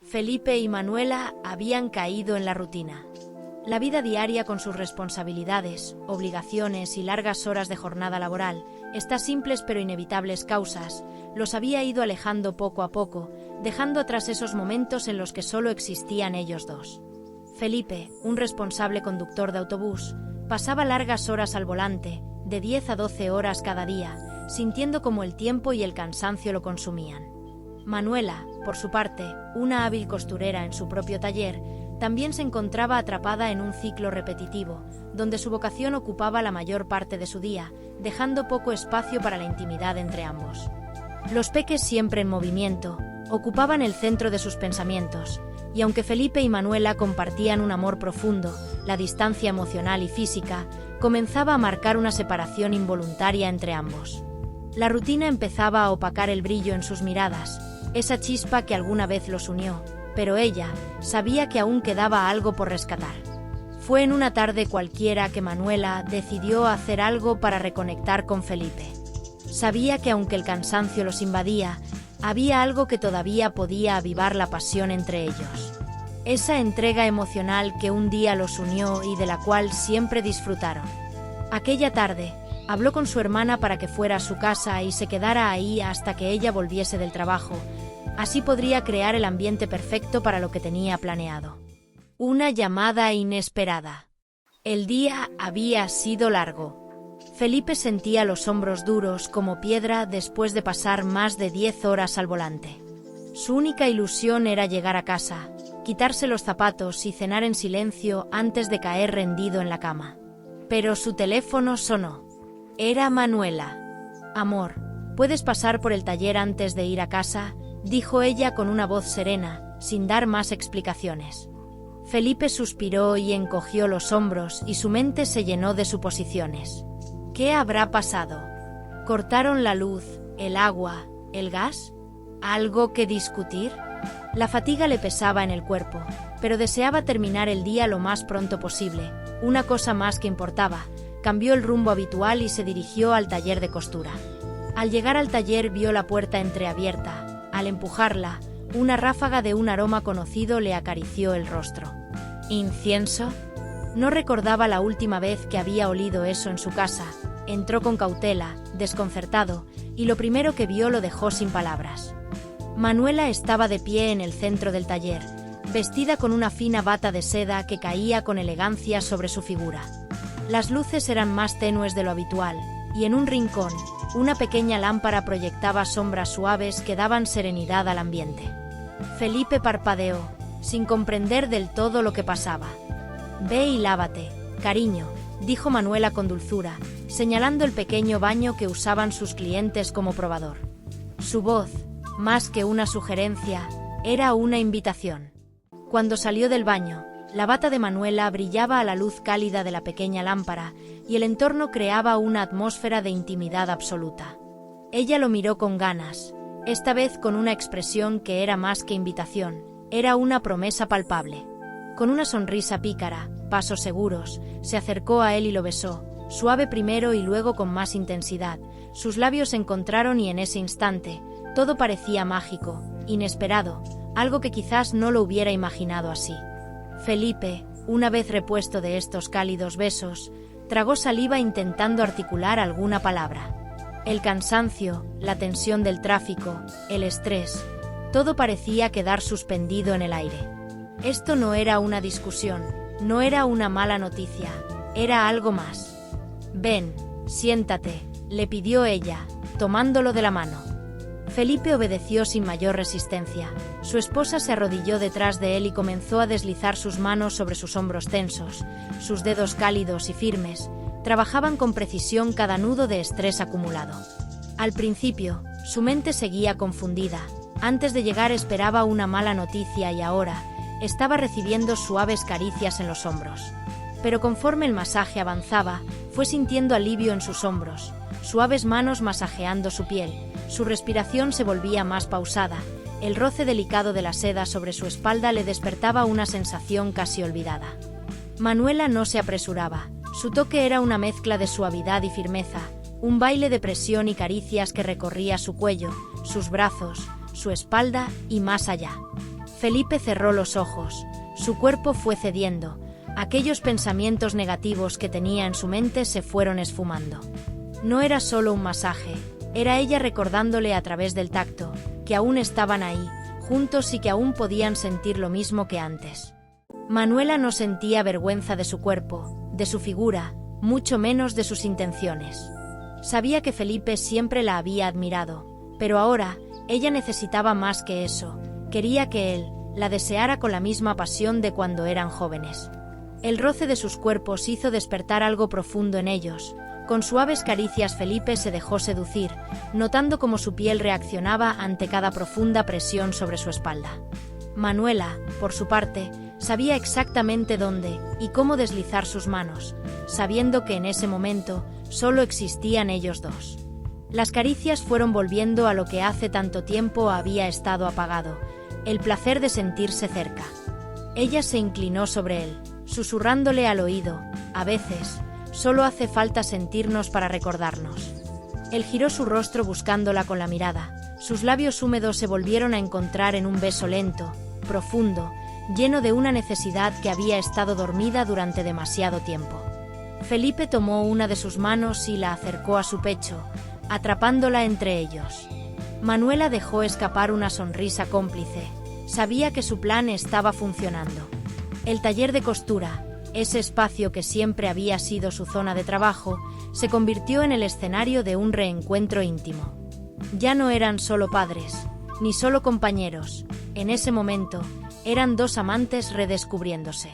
Felipe y Manuela habían caído en la rutina. La vida diaria con sus responsabilidades, obligaciones y largas horas de jornada laboral, estas simples pero inevitables causas, los había ido alejando poco a poco, dejando atrás esos momentos en los que solo existían ellos dos. Felipe, un responsable conductor de autobús, pasaba largas horas al volante, de 10 a 12 horas cada día, sintiendo cómo el tiempo y el cansancio lo consumían. Manuela, por su parte, una hábil costurera en su propio taller, también se encontraba atrapada en un ciclo repetitivo, donde su vocación ocupaba la mayor parte de su día, dejando poco espacio para la intimidad entre ambos. Los peques, siempre en movimiento, ocupaban el centro de sus pensamientos, y aunque Felipe y Manuela compartían un amor profundo, la distancia emocional y física comenzaba a marcar una separación involuntaria entre ambos. La rutina empezaba a opacar el brillo en sus miradas, esa chispa que alguna vez los unió, pero ella sabía que aún quedaba algo por rescatar. Fue en una tarde cualquiera que Manuela decidió hacer algo para reconectar con Felipe. Sabía que aunque el cansancio los invadía, había algo que todavía podía avivar la pasión entre ellos. Esa entrega emocional que un día los unió y de la cual siempre disfrutaron. Aquella tarde, habló con su hermana para que fuera a su casa y se quedara ahí hasta que ella volviese del trabajo. Así podría crear el ambiente perfecto para lo que tenía planeado. Una llamada inesperada. El día había sido largo. Felipe sentía los hombros duros como piedra después de pasar más de 10 horas al volante. Su única ilusión era llegar a casa, quitarse los zapatos y cenar en silencio antes de caer rendido en la cama. Pero su teléfono sonó. Era Manuela. «Amor, ¿puedes pasar por el taller antes de ir a casa?», dijo ella con una voz serena, sin dar más explicaciones. Felipe suspiró y encogió los hombros y su mente se llenó de suposiciones. ¿Qué habrá pasado? ¿Cortaron la luz, el agua, el gas? ¿Algo que discutir? La fatiga le pesaba en el cuerpo, pero deseaba terminar el día lo más pronto posible. Una cosa más que importaba. Cambió el rumbo habitual y se dirigió al taller de costura. Al llegar al taller vio la puerta entreabierta. Al empujarla, una ráfaga de un aroma conocido le acarició el rostro. ¿Incienso? No recordaba la última vez que había olido eso en su casa. Entró con cautela, desconcertado, y lo primero que vio lo dejó sin palabras. Manuela estaba de pie en el centro del taller, vestida con una fina bata de seda que caía con elegancia sobre su figura. Las luces eran más tenues de lo habitual, y en un rincón, una pequeña lámpara proyectaba sombras suaves que daban serenidad al ambiente. Felipe parpadeó, sin comprender del todo lo que pasaba. «Ve y lávate, cariño», dijo Manuela con dulzura, señalando el pequeño baño que usaban sus clientes como probador. Su voz, más que una sugerencia, era una invitación. Cuando salió del baño, la bata de Manuela brillaba a la luz cálida de la pequeña lámpara y el entorno creaba una atmósfera de intimidad absoluta. Ella lo miró con ganas, esta vez con una expresión que era más que invitación, era una promesa palpable. Con una sonrisa pícara, pasos seguros, se acercó a él y lo besó, suave primero y luego con más intensidad. Sus labios se encontraron y en ese instante, todo parecía mágico, inesperado, algo que quizás no lo hubiera imaginado así. Felipe, una vez repuesto de estos cálidos besos, tragó saliva intentando articular alguna palabra. El cansancio, la tensión del tráfico, el estrés, todo parecía quedar suspendido en el aire. Esto no era una discusión, no era una mala noticia, era algo más. «Ven, siéntate», le pidió ella, tomándolo de la mano. Felipe obedeció sin mayor resistencia. Su esposa se arrodilló detrás de él y comenzó a deslizar sus manos sobre sus hombros tensos. Sus dedos cálidos y firmes trabajaban con precisión cada nudo de estrés acumulado. Al principio, su mente seguía confundida. Antes de llegar esperaba una mala noticia y ahora estaba recibiendo suaves caricias en los hombros. Pero conforme el masaje avanzaba, fue sintiendo alivio en sus hombros, suaves manos masajeando su piel. Su respiración se volvía más pausada, el roce delicado de la seda sobre su espalda le despertaba una sensación casi olvidada. Manuela no se apresuraba, Su toque era una mezcla de suavidad y firmeza, un baile de presión y caricias que recorría su cuello, sus brazos, su espalda y más allá. Felipe cerró los ojos, su cuerpo fue cediendo, aquellos pensamientos negativos que tenía en su mente se fueron esfumando. No era solo un masaje, era ella recordándole a través del tacto, que aún estaban ahí, juntos y que aún podían sentir lo mismo que antes. Manuela no sentía vergüenza de su cuerpo, de su figura, mucho menos de sus intenciones. Sabía que Felipe siempre la había admirado, pero ahora, ella necesitaba más que eso, quería que él la deseara con la misma pasión de cuando eran jóvenes. El roce de sus cuerpos hizo despertar algo profundo en ellos. Con suaves caricias Felipe se dejó seducir, notando cómo su piel reaccionaba ante cada profunda presión sobre su espalda. Manuela, por su parte, sabía exactamente dónde y cómo deslizar sus manos, sabiendo que en ese momento solo existían ellos dos. Las caricias fueron volviendo a lo que hace tanto tiempo había estado apagado, el placer de sentirse cerca. Ella se inclinó sobre él, susurrándole al oído, a veces, solo hace falta sentirnos para recordarnos. Él giró su rostro buscándola con la mirada, sus labios húmedos se volvieron a encontrar en un beso lento, profundo, lleno de una necesidad que había estado dormida durante demasiado tiempo. Felipe tomó una de sus manos y la acercó a su pecho, atrapándola entre ellos. Manuela dejó escapar una sonrisa cómplice. Sabía que su plan estaba funcionando. El taller de costura, ese espacio que siempre había sido su zona de trabajo, se convirtió en el escenario de un reencuentro íntimo. Ya no eran solo padres, ni solo compañeros. En ese momento, eran dos amantes redescubriéndose.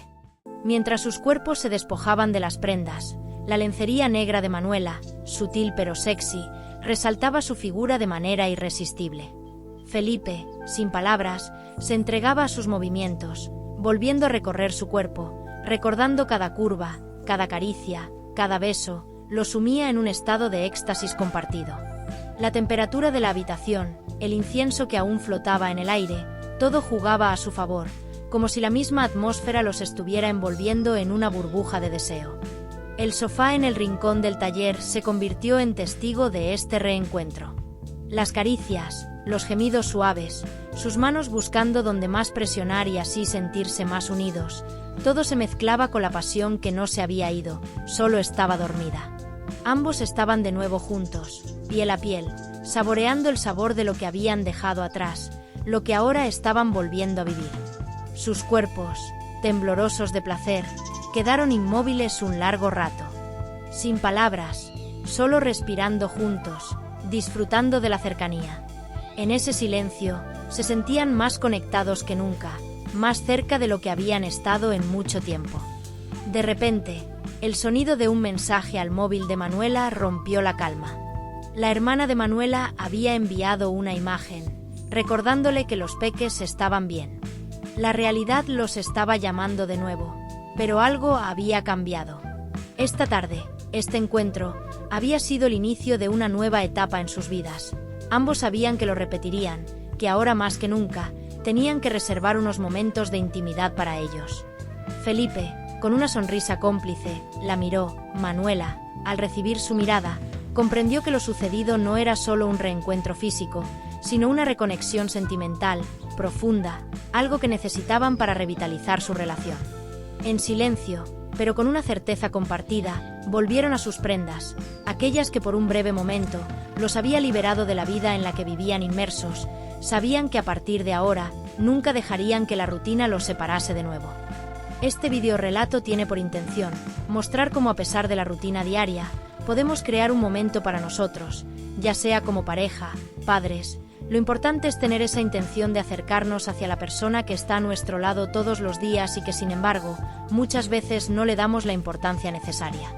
Mientras sus cuerpos se despojaban de las prendas, la lencería negra de Manuela, sutil pero sexy, resaltaba su figura de manera irresistible. Felipe, sin palabras, se entregaba a sus movimientos, volviendo a recorrer su cuerpo, recordando cada curva, cada caricia, cada beso, lo sumía en un estado de éxtasis compartido. La temperatura de la habitación, el incienso que aún flotaba en el aire, todo jugaba a su favor, como si la misma atmósfera los estuviera envolviendo en una burbuja de deseo. El sofá en el rincón del taller se convirtió en testigo de este reencuentro. Las caricias, los gemidos suaves, sus manos buscando donde más presionar y así sentirse más unidos, todo se mezclaba con la pasión que no se había ido, solo estaba dormida. Ambos estaban de nuevo juntos, piel a piel, saboreando el sabor de lo que habían dejado atrás, lo que ahora estaban volviendo a vivir. Sus cuerpos, temblorosos de placer, quedaron inmóviles un largo rato. Sin palabras, solo respirando juntos, disfrutando de la cercanía. En ese silencio, se sentían más conectados que nunca, más cerca de lo que habían estado en mucho tiempo. De repente, el sonido de un mensaje al móvil de Manuela rompió la calma. La hermana de Manuela había enviado una imagen, recordándole que los peques estaban bien. La realidad los estaba llamando de nuevo, pero algo había cambiado. Esta tarde, este encuentro, había sido el inicio de una nueva etapa en sus vidas. Ambos sabían que lo repetirían, que ahora más que nunca, tenían que reservar unos momentos de intimidad para ellos. Felipe, con una sonrisa cómplice, la miró. Manuela, al recibir su mirada, comprendió que lo sucedido no era solo un reencuentro físico, sino una reconexión sentimental, profunda, algo que necesitaban para revitalizar su relación. En silencio, pero con una certeza compartida, volvieron a sus prendas, aquellas que por un breve momento los había liberado de la vida en la que vivían inmersos. Sabían que a partir de ahora, nunca dejarían que la rutina los separase de nuevo. Este videorelato tiene por intención mostrar cómo, a pesar de la rutina diaria, podemos crear un momento para nosotros, ya sea como pareja, padres. Lo importante es tener esa intención de acercarnos hacia la persona que está a nuestro lado todos los días y que, sin embargo, muchas veces no le damos la importancia necesaria.